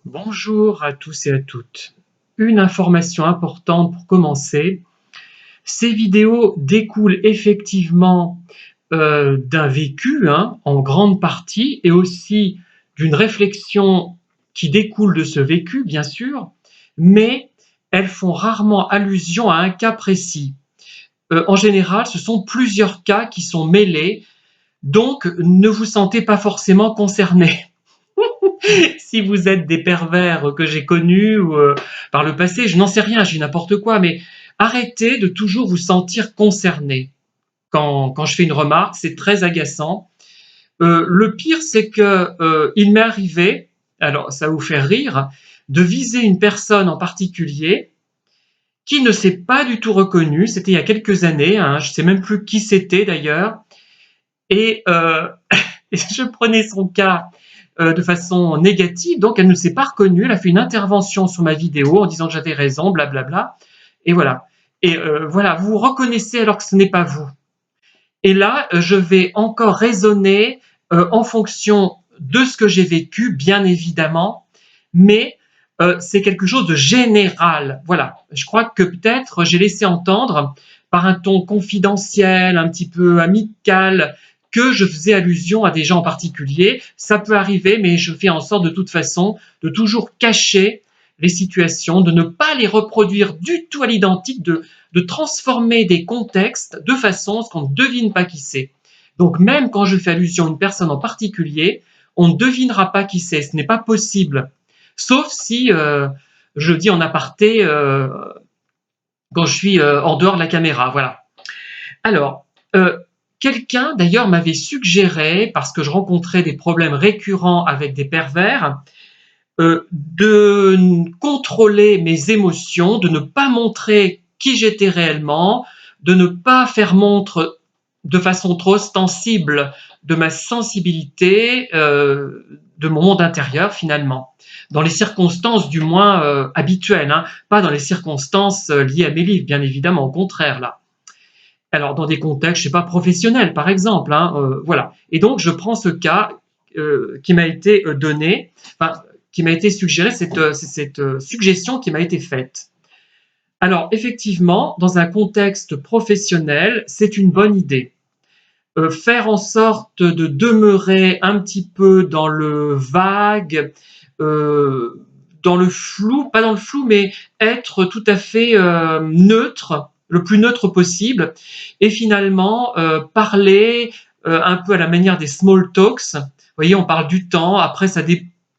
Bonjour à tous et à toutes. Une information importante pour commencer. Ces vidéos découlent effectivement d'un vécu, en grande partie, et aussi d'une réflexion qui découle de ce vécu, bien sûr, mais elles font rarement allusion à un cas précis. En général, ce sont plusieurs cas qui sont mêlés, donc ne vous sentez pas forcément concerné. Si vous êtes des pervers que j'ai connus ou par le passé, je n'en sais rien, j'ai n'importe quoi, mais arrêtez de toujours vous sentir concerné. Quand je fais une remarque, c'est très agaçant. Le pire, c'est que il m'est arrivé, alors ça va vous faire rire, de viser une personne en particulier qui ne s'est pas du tout reconnue. C'était il y a quelques années, je ne sais même plus qui c'était d'ailleurs, et je prenais son cas de façon négative, donc elle ne s'est pas reconnue, elle a fait une intervention sur ma vidéo en disant que j'avais raison, blablabla, et voilà. Et voilà, vous vous reconnaissez alors que ce n'est pas vous. Et là, je vais encore raisonner en fonction de ce que j'ai vécu, bien évidemment, mais c'est quelque chose de général. Voilà, je crois que peut-être j'ai laissé entendre par un ton confidentiel, un petit peu amical, que je faisais allusion à des gens en particulier. Ça peut arriver, mais je fais en sorte de toute façon de toujours cacher les situations, de ne pas les reproduire du tout à l'identique, de transformer des contextes de façon à ce qu'on ne devine pas qui c'est. Donc même quand je fais allusion à une personne en particulier, on ne devinera pas qui c'est, ce n'est pas possible. Sauf si je le dis en aparté quand je suis en dehors de la caméra. Voilà. Alors, quelqu'un d'ailleurs m'avait suggéré, parce que je rencontrais des problèmes récurrents avec des pervers, de contrôler mes émotions, de ne pas montrer qui j'étais réellement, de ne pas faire montre de façon trop ostensible de ma sensibilité, de mon monde intérieur finalement, dans les circonstances du moins habituelles, pas dans les circonstances liées à mes livres, bien évidemment, au contraire là. Alors dans des contextes, je sais pas, professionnels par exemple, voilà. Et donc je prends ce cas qui m'a été donné, enfin, qui m'a été suggéré, cette suggestion qui m'a été faite. Alors effectivement, dans un contexte professionnel, c'est une bonne idée. Faire en sorte de demeurer un petit peu dans le vague, dans le flou, pas dans le flou, mais être tout à fait neutre, le plus neutre possible, et finalement parler un peu à la manière des small talks. Vous voyez, on parle du temps, après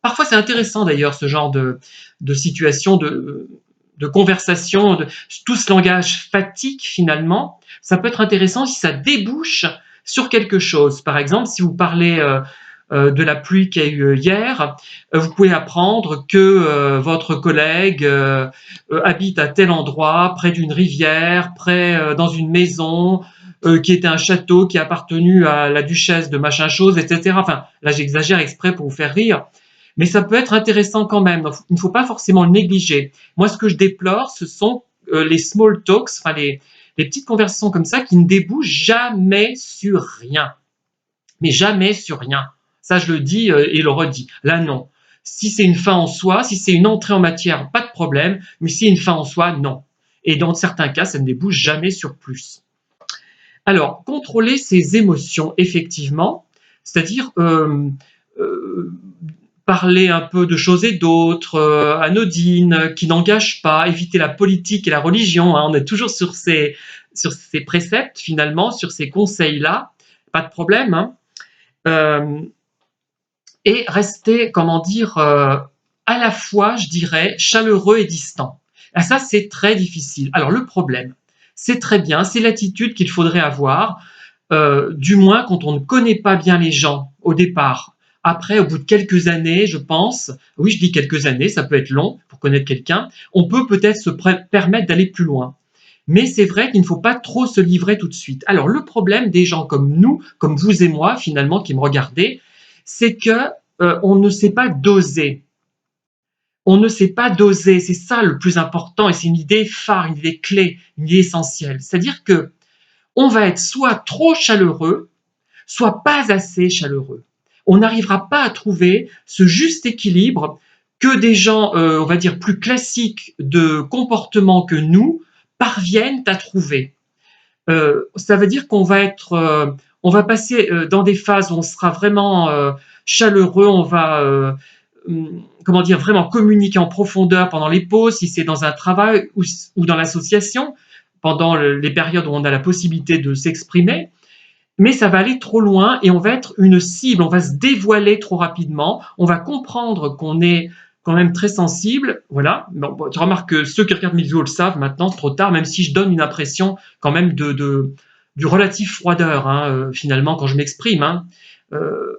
parfois c'est intéressant d'ailleurs ce genre de situation, de conversation, tout ce langage fatigue finalement. Ça peut être intéressant si ça débouche sur quelque chose. Par exemple, si vous parlez de la pluie qu'il y a eu hier, vous pouvez apprendre que votre collègue habite à tel endroit, près d'une rivière, dans une maison, qui était un château qui a appartenu à la duchesse de machin chose, etc. Enfin, là j'exagère exprès pour vous faire rire, mais ça peut être intéressant quand même. Donc, il ne faut pas forcément le négliger. Moi, ce que je déplore, ce sont les small talks, enfin les petites conversations comme ça qui ne débouchent jamais sur rien. Mais jamais sur rien. Ça, je le dis et le redis. Là, non. Si c'est une fin en soi, si c'est une entrée en matière, pas de problème. Mais si c'est une fin en soi, non. Et dans certains cas, ça ne débouche jamais sur plus. Alors, contrôler ses émotions, effectivement, c'est-à-dire euh, parler un peu de choses et d'autres, anodines, qui n'engagent pas, éviter la politique et la religion. On est toujours sur ces préceptes, finalement, sur ces conseils-là, pas de problème. Et rester, comment dire, à la fois, je dirais, chaleureux et distant. Ah, ça, c'est très difficile. Alors, le problème, c'est très bien, c'est l'attitude qu'il faudrait avoir, du moins quand on ne connaît pas bien les gens au départ. Après, au bout de quelques années, je pense, oui, je dis quelques années, ça peut être long pour connaître quelqu'un, on peut peut-être se permettre d'aller plus loin. Mais c'est vrai qu'il ne faut pas trop se livrer tout de suite. Alors, le problème des gens comme nous, comme vous et moi, finalement, qui me regardez, c'est que on ne sait pas doser. On ne sait pas doser, c'est ça le plus important, et c'est une idée phare, une idée clé, une idée essentielle. C'est-à-dire que on va être soit trop chaleureux, soit pas assez chaleureux. On n'arrivera pas à trouver ce juste équilibre que des gens, on va dire, plus classiques de comportement que nous parviennent à trouver. Ça veut dire qu'on va être, on va passer dans des phases où on sera vraiment chaleureux, on va, comment dire, vraiment communiquer en profondeur pendant les pauses, si c'est dans un travail ou dans l'association, pendant les périodes où on a la possibilité de s'exprimer. Mais ça va aller trop loin et on va être une cible, on va se dévoiler trop rapidement, on va comprendre qu'on est quand même très sensible, voilà. Bon, tu remarques que ceux qui regardent mes vidéos le savent maintenant, c'est trop tard, même si je donne une impression quand même du relatif froideur, hein, finalement, quand je m'exprime. Hein.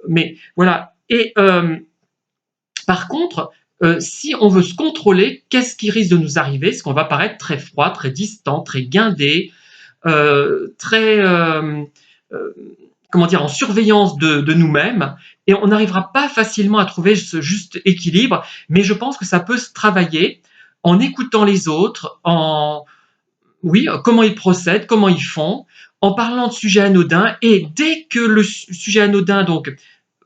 Mais voilà. Et par contre, si on veut se contrôler, qu'est-ce qui risque de nous arriver? C'est qu'on va paraître très froid, très distant, très guindé, très comment dire, en surveillance de nous-mêmes, et on n'arrivera pas facilement à trouver ce juste équilibre, mais je pense que ça peut se travailler en écoutant les autres, en oui, comment ils procèdent, comment ils font, en parlant de sujets anodins, et dès que le sujet anodin donc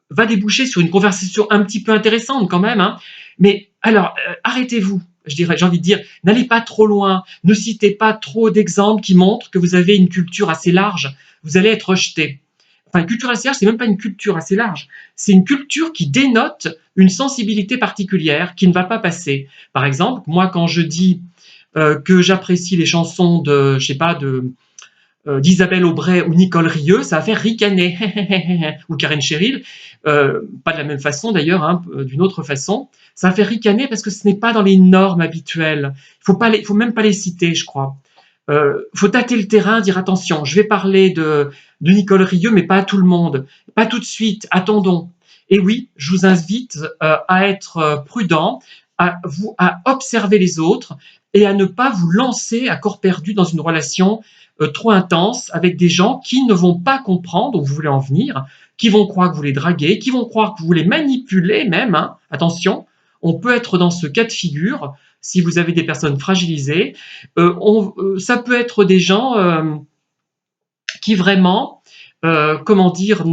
va déboucher sur une conversation un petit peu intéressante quand même, hein, mais alors arrêtez-vous. Je dirais, j'ai envie de dire, n'allez pas trop loin, ne citez pas trop d'exemples qui montrent que vous avez une culture assez large, vous allez être rejeté. Enfin, une culture assez large, c'est même pas une culture assez large, c'est une culture qui dénote une sensibilité particulière qui ne va pas passer. Par exemple, moi, quand je dis que j'apprécie les chansons de, je sais pas, d'Isabelle Aubray ou Nicole Rieu, ça va faire ricaner. Ou Karen Cheryl, pas de la même façon d'ailleurs, hein, d'une autre façon. Ça va faire ricaner parce que ce n'est pas dans les normes habituelles. Faut même pas les citer, je crois. Faut tâter le terrain, dire attention, je vais parler de Nicole Rieu, mais pas à tout le monde. Pas tout de suite, attendons. Et oui, je vous invite à être prudent, à observer les autres et à ne pas vous lancer à corps perdu dans une relation trop intense avec des gens qui ne vont pas comprendre où vous voulez en venir, qui vont croire que vous les draguez, qui vont croire que vous les manipulez même. Hein. Attention, on peut être dans ce cas de figure si vous avez des personnes fragilisées. Ça peut être des gens qui vraiment, comment dire,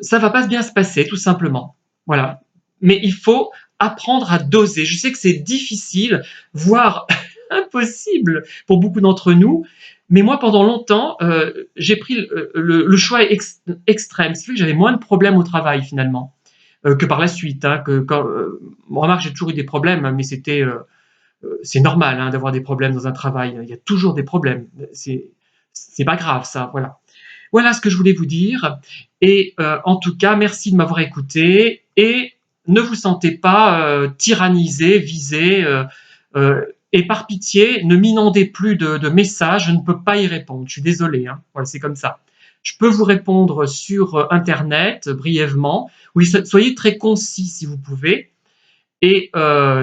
ça va pas bien se passer tout simplement. Voilà. Mais il faut apprendre à doser. Je sais que c'est difficile, voire impossible pour beaucoup d'entre nous. Mais moi, pendant longtemps, j'ai pris le choix extrême. Ce qui fait que j'avais moins de problèmes au travail finalement que par la suite. Hein, remarque, j'ai toujours eu des problèmes, mais c'est normal hein, d'avoir des problèmes dans un travail. Il y a toujours des problèmes. C'est pas grave ça. Voilà. Voilà ce que je voulais vous dire. Et en tout cas, merci de m'avoir écouté. Et ne vous sentez pas tyrannisé, visé. Et par pitié, ne m'inondez plus de messages. Je ne peux pas y répondre. Je suis désolé. Hein. Voilà, c'est comme ça. Je peux vous répondre sur Internet brièvement. Oui, soyez très concis si vous pouvez. Et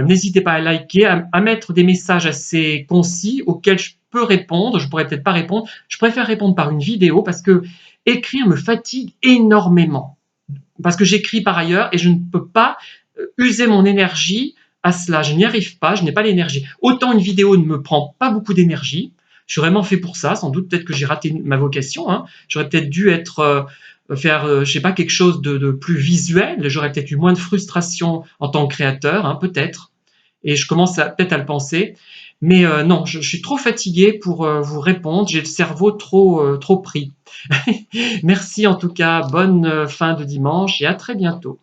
n'hésitez pas à liker, à mettre des messages assez concis auxquels je peux répondre. Je pourrais peut-être pas répondre. Je préfère répondre par une vidéo parce que écrire me fatigue énormément. Parce que j'écris par ailleurs et je ne peux pas user mon énergie à cela. Je n'y arrive pas, je n'ai pas l'énergie. Autant une vidéo ne me prend pas beaucoup d'énergie. Je suis vraiment fait pour ça. Sans doute peut-être que j'ai raté ma vocation. Hein. J'aurais peut-être dû être faire, je sais pas, quelque chose de plus visuel. J'aurais peut-être eu moins de frustration en tant que créateur, hein, peut-être. Et je commence peut-être à le penser. Mais non, je suis trop fatigué pour vous répondre. J'ai le cerveau trop pris. Merci en tout cas. Bonne fin de dimanche et à très bientôt.